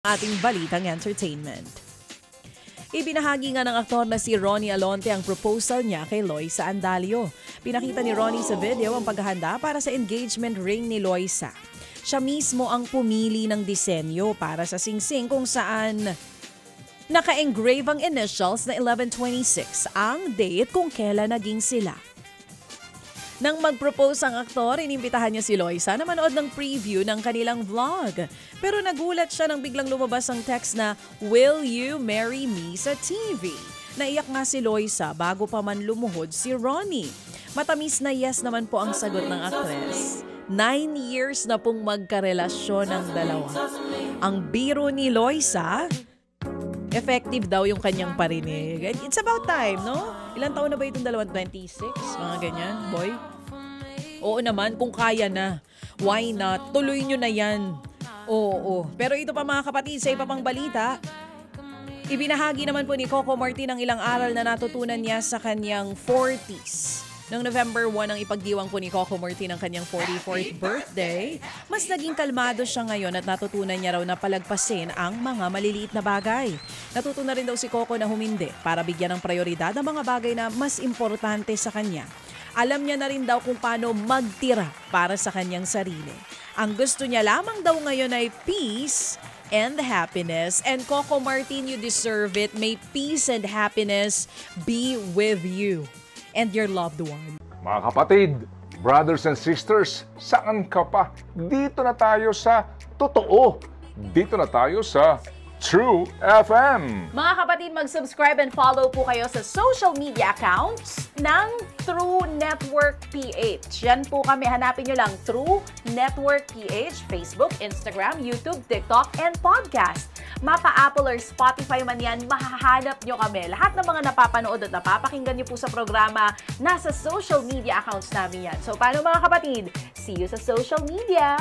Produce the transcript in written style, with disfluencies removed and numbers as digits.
Ating balitang entertainment. Ibinahagi nga ng aktor na si Ronnie Alonte ang proposal niya kay Loisa Andalio. Pinakita ni Ronnie sa video ang paghahanda para sa engagement ring ni Loisa. Siya mismo ang pumili ng disenyo para sa singsing kung saan naka-engrave ang initials na 11/26 ang date kung kailan naging sila. Nang mag-propose ang aktor, inimbitahan niya si Loisa na manood ng preview ng kanilang vlog. Pero nagulat siya nang biglang lumabas ang text na, "Will you marry me?" sa TV. Naiyak nga si Loisa bago pa man lumuhod si Ronnie. Matamis na yes naman po ang sagot ng aktres. 9 years na pong magkarelasyon ng dalawa. Ang biro ni Loisa, effective daw yung kanyang parinig. It's about time, no? Ilang taon na ba itong dalawang? 26? Mga ganyan, boy? Oo naman, kung kaya na. Why not? Tuloy nyo na yan. Oo. Pero ito pa mga kapatid, sa iba pang balita, ibinahagi naman po ni Coco Martin ang ilang aral na natutunan niya sa kanyang 40s. Noong November 1 ang ipagdiwang po ni Coco Martin ang kanyang 44th birthday, mas naging kalmado siya ngayon at natutunan niya raw na palagpasin ang mga maliliit na bagay. Natutunan rin daw si Coco na humindi para bigyan ng prioridad ang mga bagay na mas importante sa kanya. Alam niya na rin daw kung paano magtira para sa kanyang sarili. Ang gusto niya lamang daw ngayon ay peace and happiness. And Coco Martin, you deserve it. May peace and happiness be with you and your loved one. Mga kapatid, brothers and sisters, saan ka pa? Dito na tayo sa totoo. Dito na tayo sa True FM. Mga kapatid, mag-subscribe and follow po kayo sa social media accounts ng True Network PH. Yan po kami, hanapin nyo lang True Network PH, Facebook, Instagram, YouTube, TikTok, and podcast. Mapa Apple or Spotify man yan, mahahanap nyo kami. Lahat ng mga napapanood at napapakinggan nyo po sa programa, nasa social media accounts namin yan. So paano mga kapatid? See you sa social media!